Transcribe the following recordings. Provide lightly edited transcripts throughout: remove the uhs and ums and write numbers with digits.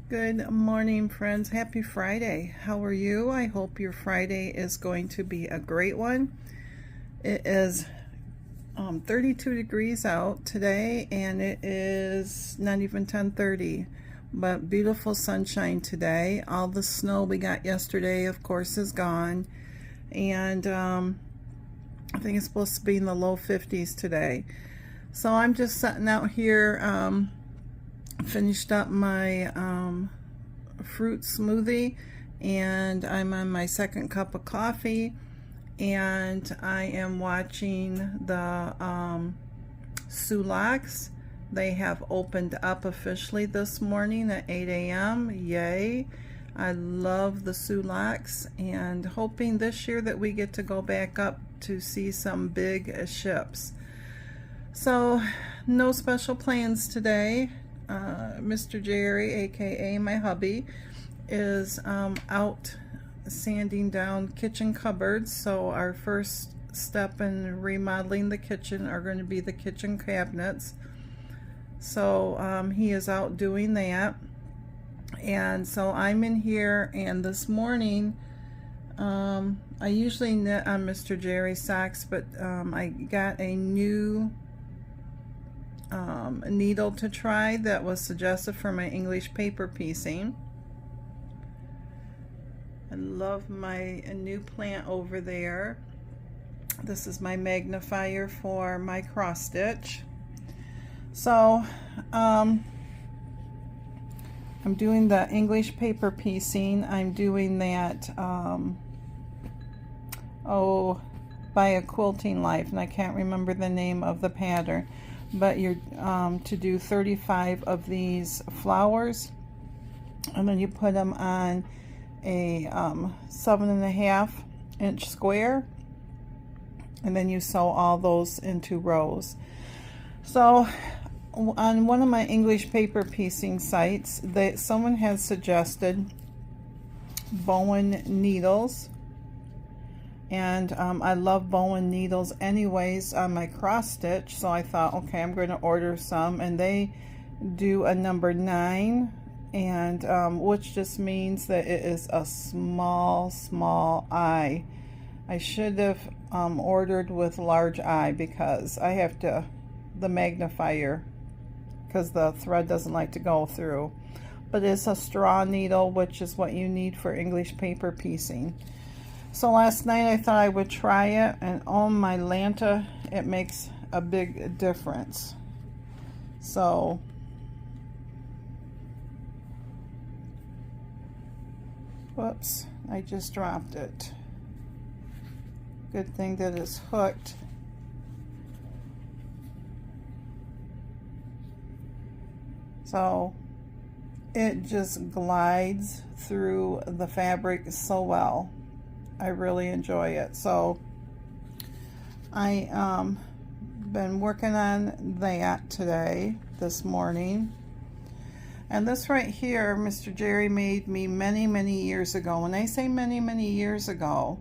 Good morning, friends. Happy Friday. How are you? I hope your Friday is going to be a great one. It is 32 degrees out today, and it is not even 10:30, but beautiful sunshine today. All the snow we got yesterday, of course, is gone, and I think it's supposed to be in the low 50s today. So I'm just sitting out here, finished up my fruit smoothie, and I'm on my second cup of coffee, and I am watching the Xoxo. They have opened up officially this morning at 8 a.m. Yay! I love the Xoxo, and hoping this year that we get to go back up to see some big ships. So no special plans today. Mr. Jerry, aka my hubby, is out sanding down kitchen cupboards. So our first step in remodeling the kitchen are going to be the kitchen cabinets. So he is out doing that, and so I'm in here. And this morning I usually knit on Mr. Jerry's socks, but I got a new needle to try that was suggested for my English paper piecing. I love my new plant over there. This is my magnifier for my cross stitch. So I'm doing the English paper piecing. I'm doing that by a Quilting Life, and I can't remember the name of the pattern. But you're to do 35 of these flowers, and then you put them on a 7.5 inch square, and then you sew all those into rows. So on one of my English paper piecing sites, someone has suggested Bowen needles. And I love Bowen needles anyways on my cross stitch, so I thought, okay, I'm going to order some. And they do a number 9, and which just means that it is a small eye. I should have ordered with large eye, because I have the magnifier, because the thread doesn't like to go through. But it's a straw needle, which is what you need for English paper piecing. So last night I thought I would try it, and oh my Lanta, it makes a big difference. So whoops, I just dropped it. Good thing that it's hooked. So it just glides through the fabric so well. I really enjoy it. So I been working on that today, this morning. And this right here, Mr. Jerry made me many years ago. When I say many years ago,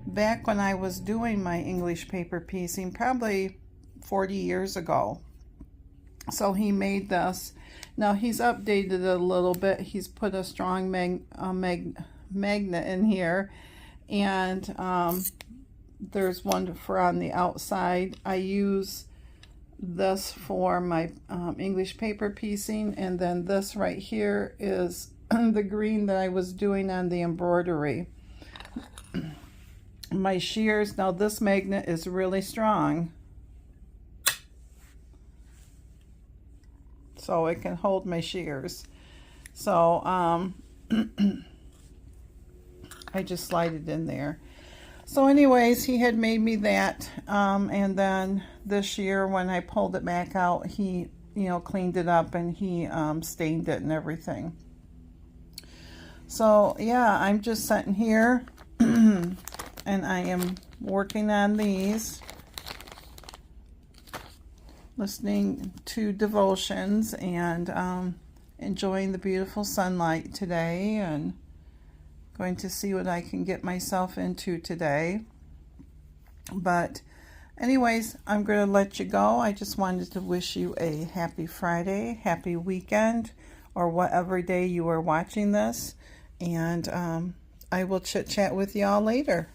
back when I was doing my English paper piecing, probably 40 years ago. So he made this. Now he's updated it a little bit. He's put a strong magnet in here. And there's one for on the outside. I use this for my English paper piecing, and then this right here is the green that I was doing on the embroidery. My shears, now this magnet is really strong, so it can hold my shears. So I just slide it in there. So anyways, he had made me that, and then this year when I pulled it back out, he, cleaned it up, and he stained it and everything. So yeah, I'm just sitting here and I am working on these, listening to devotions, and enjoying the beautiful sunlight today, and going to see what I can get myself into today. But anyways, I'm going to let you go. I just wanted to wish you a happy Friday, happy weekend, or whatever day you are watching this. And I will chit chat with y'all later.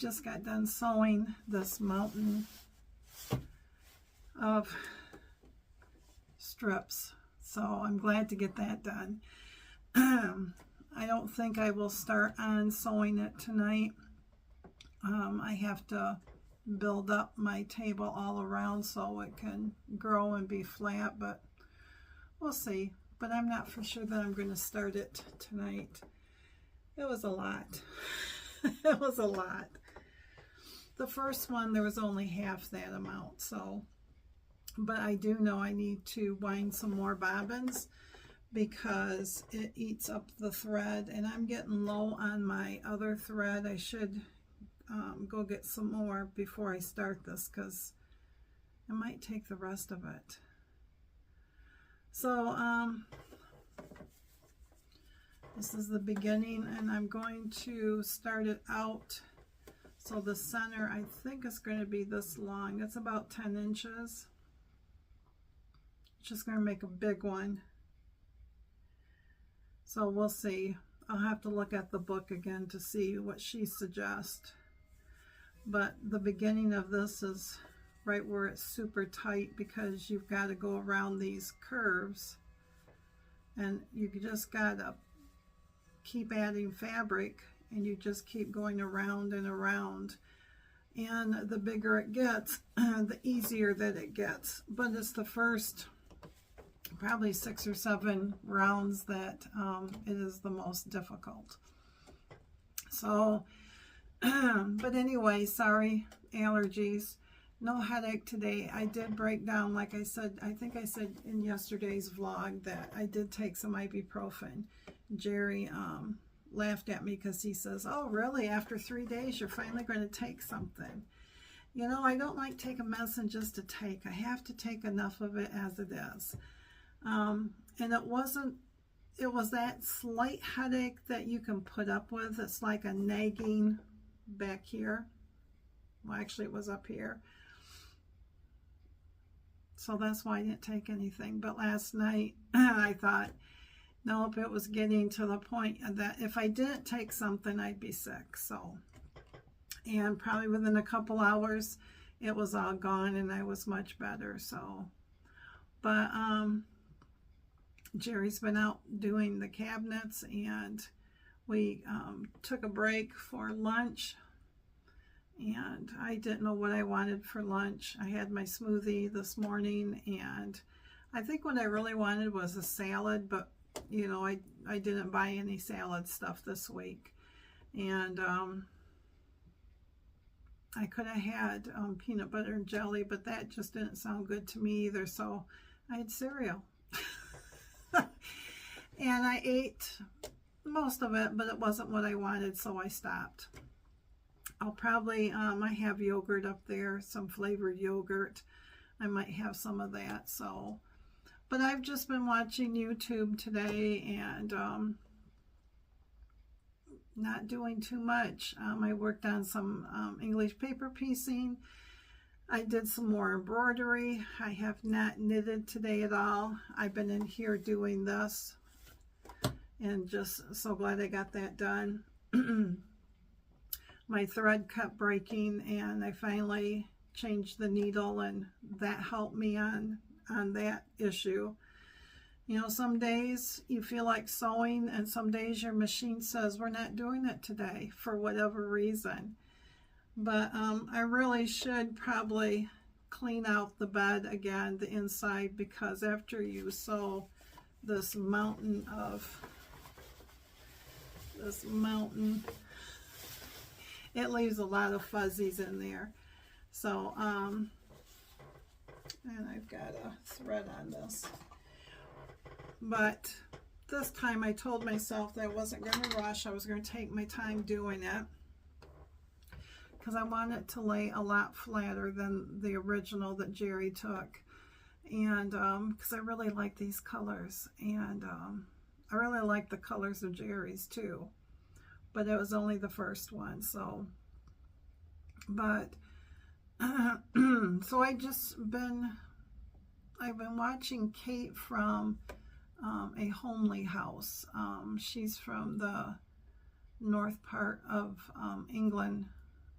just got done sewing this mountain of strips, so I'm glad to get that done. I don't think I will start on sewing it tonight. I have to build up my table all around so it can grow and be flat, but we'll see. But I'm not for sure that I'm going to start it tonight. It was a lot. It was a lot. The first one, there was only half that amount, so, but I do know I need to wind some more bobbins because it eats up the thread, and I'm getting low on my other thread. I should go get some more before I start this, because I might take the rest of it. So this is the beginning, and I'm going to start it out. So the center, I think, is going to be this long. It's about 10 inches. Just going to make a big one. So we'll see. I'll have to look at the book again to see what she suggests. But the beginning of this is right where it's super tight, because you've got to go around these curves, and you just got to keep adding fabric, and you just keep going around and around. And the bigger it gets, the easier that it gets. But it's the first probably 6 or 7 rounds that it is the most difficult. So, but anyway, sorry, allergies. No headache today. I did break down, like I said, I think I said in yesterday's vlog that I did take some ibuprofen. Jerry laughed at me because he says, oh really, after 3 days you're finally going to take something. You know, I don't like taking medicine just to take. I have to take enough of it as it is. And it was that slight headache that you can put up with. It's like a nagging back here. Well, actually it was up here. So that's why I didn't take anything. But last night I thought, nope, it was getting to the point that if I didn't take something, I'd be sick. So, and probably within a couple hours, it was all gone and I was much better. So, but Jerry's been out doing the cabinets, and we took a break for lunch, and I didn't know what I wanted for lunch. I had my smoothie this morning, and I think what I really wanted was a salad, but you know, I didn't buy any salad stuff this week. And I could have had peanut butter and jelly, but that just didn't sound good to me either, so I had cereal. And I ate most of it, but it wasn't what I wanted, so I stopped. I'll probably, I have yogurt up there, some flavored yogurt. I might have some of that, so. But I've just been watching YouTube today and not doing too much. I worked on some English paper piecing. I did some more embroidery. I have not knitted today at all. I've been in here doing this, and just so glad I got that done. My thread kept breaking, and I finally changed the needle, and that helped me on that issue. You know, some days you feel like sewing, and some days your machine says we're not doing it today for whatever reason. But I really should probably clean out the bed again, the inside, because after you sew this mountain, it leaves a lot of fuzzies in there. So, and I've got a thread on this. But this time I told myself that I wasn't going to rush. I was going to take my time doing it, because I want it to lay a lot flatter than the original that Jerry took. And because I really like these colors, and I really like the colors of Jerry's too, but it was only the first one. So, but so I've been watching Kate from A Homely House. She's from the north part of England.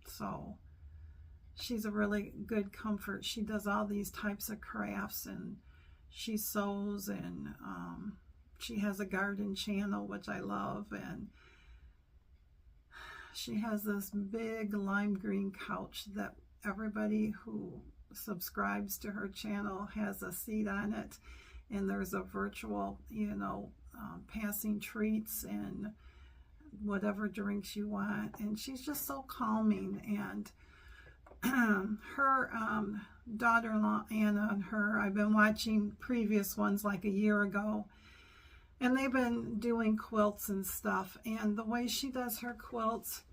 So she's a really good comfort. She does all these types of crafts, and she sews, and she has a garden channel, which I love, and she has this big lime green couch that everybody who subscribes to her channel has a seat on it, and there's a virtual, passing treats and whatever drinks you want, and she's just so calming. And her daughter-in-law Anna and her, I've been watching previous ones like a year ago, and they've been doing quilts and stuff, and the way she does her quilts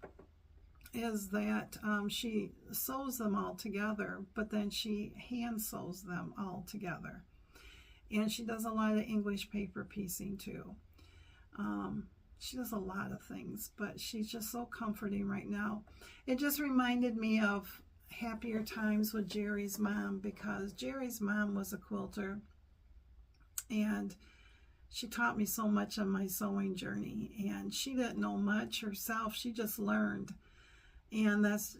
is that she sews them all together, but then she hand sews them all together. And she does a lot of English paper piecing too. She does a lot of things, but she's just so comforting right now. It just reminded me of happier times with Jerry's mom, because Jerry's mom was a quilter, and she taught me so much on my sewing journey, and she didn't know much herself. She just learned. And that's,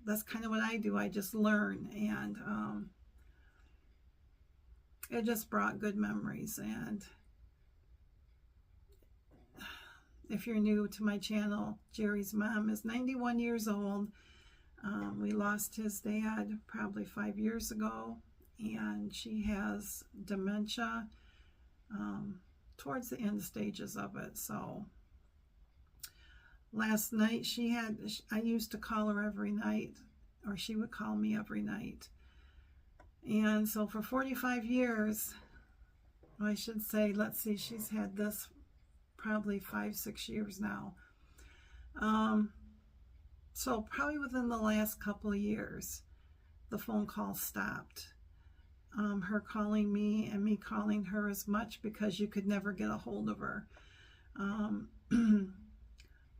that's kind of what I do. I just learn, and it just brought good memories. And if you're new to my channel, Jerry's mom is 91 years old. We lost his dad probably 5 years ago, and she has dementia towards the end stages of it. So last night I used to call her every night, or she would call me every night. And so for 45 years, I should say, let's see, she's had this probably 5-6 years now. So probably within the last couple of years, the phone call stopped. Her calling me and me calling her as much, because you could never get a hold of her.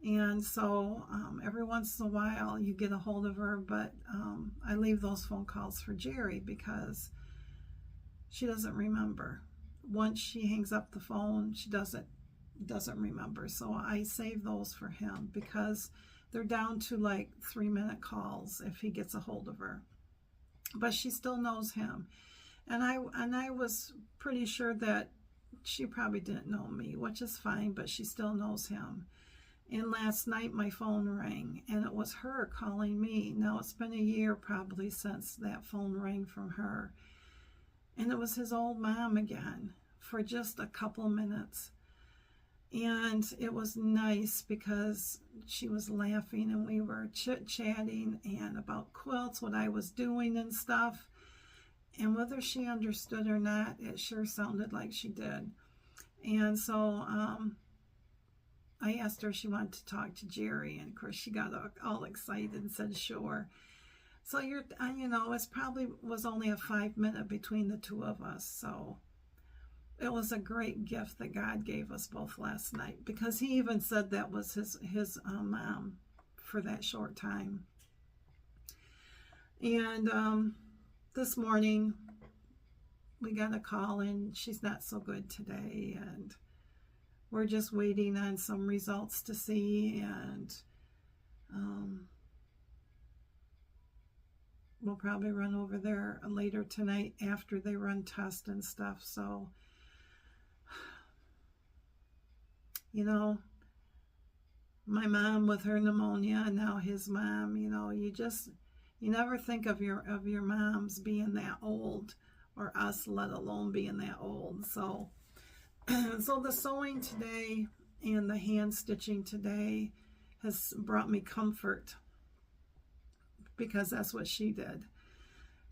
And so every once in a while you get a hold of her, but I leave those phone calls for Jerry, because she doesn't remember. Once she hangs up the phone, she doesn't remember. So I save those for him, because they're down to like 3-minute calls if he gets a hold of her. But she still knows him. And I was pretty sure that she probably didn't know me, which is fine, but she still knows him. And last night my phone rang, and it was her calling me. Now it's been a year probably since that phone rang from her. And it was his old mom again for just a couple minutes. And it was nice, because she was laughing, and we were chit-chatting and about quilts, what I was doing and stuff. And whether she understood or not, it sure sounded like she did. And so I asked her if she wanted to talk to Jerry, and of course she got all excited and said sure. So it's probably was only a 5-minute between the two of us. So it was a great gift that God gave us both last night, because he even said that was his mom for that short time. And this morning we got a call, and she's not so good today, and we're just waiting on some results to see, and we'll probably run over there later tonight after they run tests and stuff. So my mom with her pneumonia, and now his mom, you never think of your moms being that old, or us, let alone being that old. So so the sewing today and the hand stitching today has brought me comfort, because that's what she did.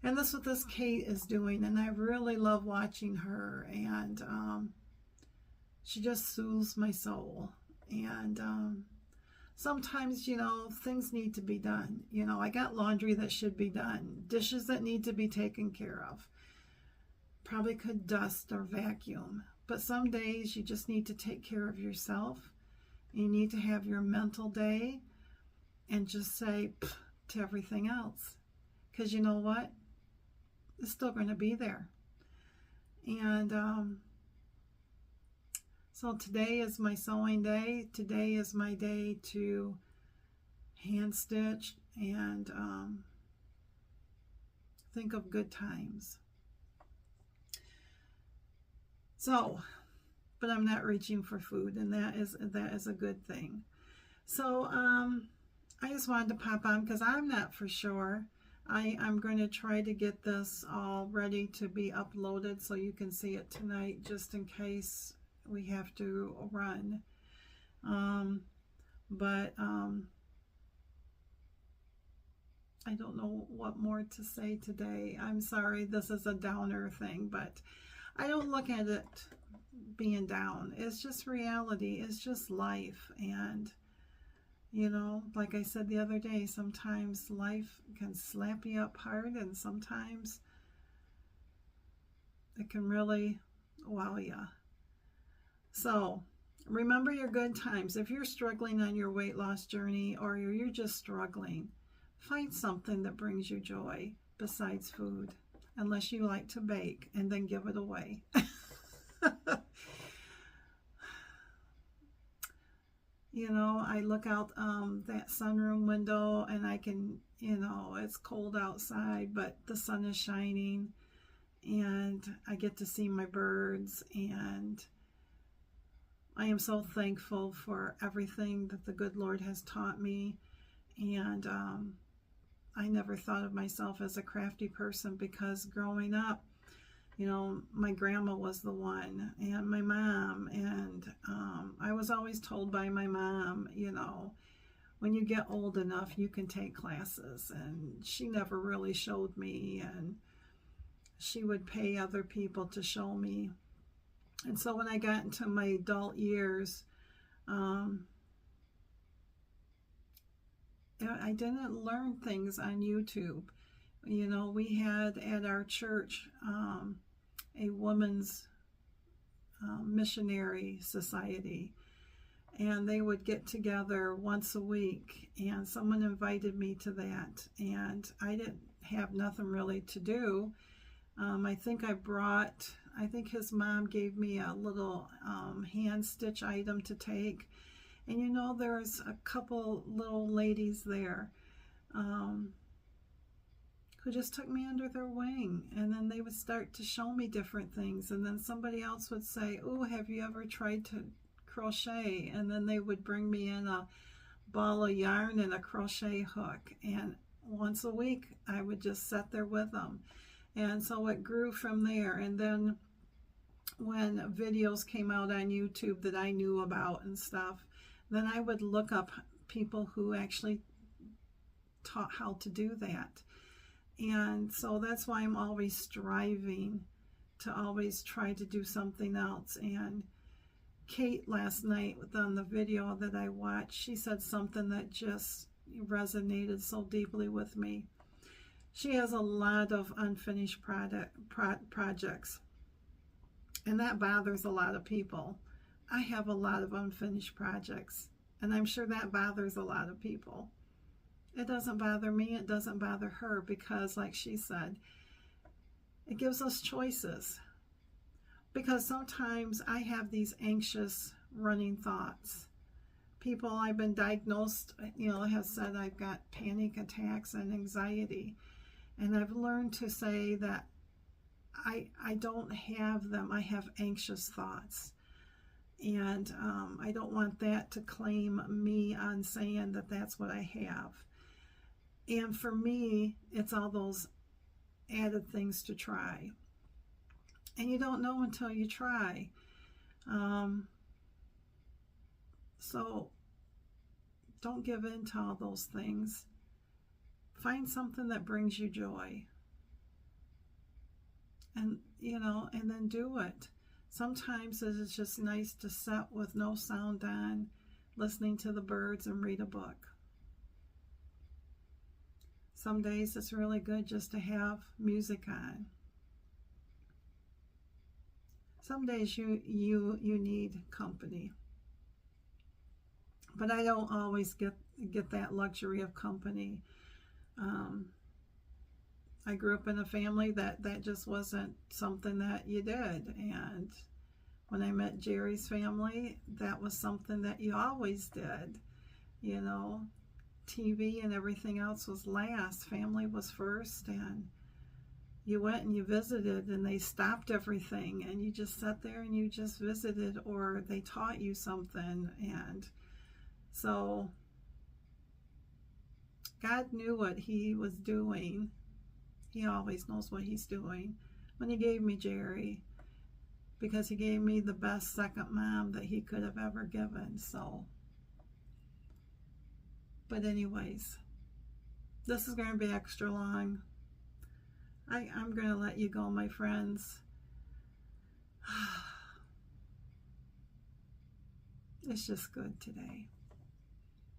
And that's what this Kate is doing, and I really love watching her, and she just soothes my soul. And sometimes, things need to be done. I got laundry that should be done, dishes that need to be taken care of. Probably could dust or vacuum. But some days you just need to take care of yourself. You need to have your mental day and just say to everything else. Because you know what? It's still going to be there. And so today is my sewing day. Today is my day to hand stitch and think of good times. So, but I'm not reaching for food, and that is a good thing. So I just wanted to pop on because I'm not for sure. I'm going to try to get this all ready to be uploaded so you can see it tonight, just in case we have to run. But I don't know what more to say today. I'm sorry, this is a downer thing, but I don't look at it being down. It's just reality. It's just life. And, you know, like I said the other day, sometimes life can slap you up hard, and sometimes it can really wow you. So remember your good times. If you're struggling on your weight loss journey, or you're just struggling, find something that brings you joy besides food, unless you like to bake, and then give it away. You know, I look out that sunroom window, and I can, you know, it's cold outside, but the sun is shining, and I get to see my birds, and I am so thankful for everything that the good Lord has taught me. And I never thought of myself as a crafty person, because growing up, you know, my grandma was the one, and my mom, and I was always told by my mom, you know, when you get old enough, you can take classes. And she never really showed me, and she would pay other people to show me. And so when I got into my adult years, I didn't learn things on YouTube. You know, we had at our church a women's missionary society, and they would get together once a week, and someone invited me to that, and I didn't have nothing really to do. I think his mom gave me a little hand stitch item to take. And you know, there's a couple little ladies there who just took me under their wing, and then they would start to show me different things, and then somebody else would say, "Oh, have you ever tried to crochet?" And then they would bring me in a ball of yarn and a crochet hook, and once a week I would just sit there with them. And so it grew from there. And then when videos came out on YouTube that I knew about and stuff, then I would look up people who actually taught how to do that. And so that's why I'm always striving to always try to do something else. And Kate last night on the video that I watched, she said something that just resonated so deeply with me. She has a lot of unfinished projects, and that bothers a lot of people. I have a lot of unfinished projects, and I'm sure that bothers a lot of people. It doesn't bother me, it doesn't bother her, because like she said, it gives us choices. Because sometimes I have these anxious running thoughts. People I've been diagnosed, you know, have said I've got panic attacks and anxiety. And I've learned to say that I don't have them. I have anxious thoughts. And I don't want that to claim me on saying that that's what I have. And for me, it's all those added things to try. And you don't know until you try. So don't give in to all those things. Find something that brings you joy. And, you know, and then do it. Sometimes it's just nice to sit with no sound on, listening to the birds and read a book. Some days it's really good just to have music on. Some days you need company. But I don't always get that luxury of company. I grew up in a family that just wasn't something that you did. And when I met Jerry's family, that was something that you always did, you know. TV and everything else was last. Family was first, and you went and you visited, and they stopped everything, and you just sat there and you just visited, or they taught you something. And so God knew what he was doing. He always knows what he's doing when he gave me Jerry, because he gave me the best second mom that he could have ever given. So, but anyways, this is going to be extra long. I'm going to let you go, my friends. It's just good today.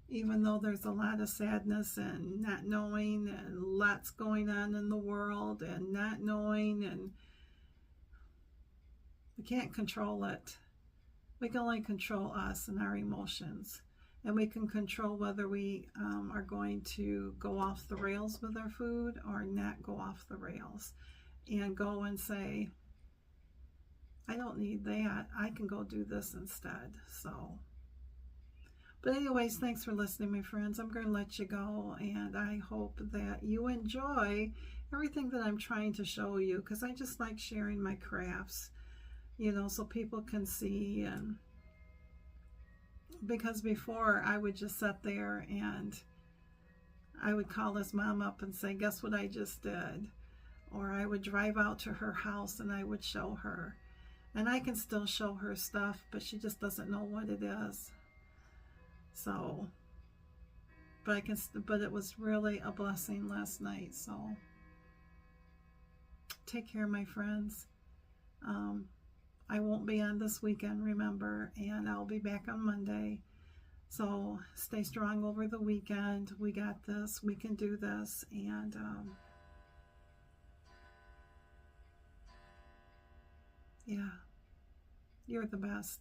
Even though there's a lot of sadness and not knowing, and lots going on in the world and not knowing, and we can't control it. We can only control us and our emotions. And we can control whether we are going to go off the rails with our food or not go off the rails. And go and say, I don't need that. I can go do this instead. So, but anyways, thanks for listening, my friends. I'm going to let you go. And I hope that you enjoy everything that I'm trying to show you, because I just like sharing my crafts, you know, so people can see. And because before I would just sit there and I would call this mom up and say, guess what I just did? Or I would drive out to her house and I would show her. And I can still show her stuff, but she just doesn't know what it is. So, but it was really a blessing last night. So, take care, my friends. I won't be on this weekend, remember, and I'll be back on Monday. So stay strong over the weekend. We got this. We can do this. And yeah, you're the best.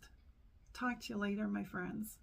Talk to you later, my friends.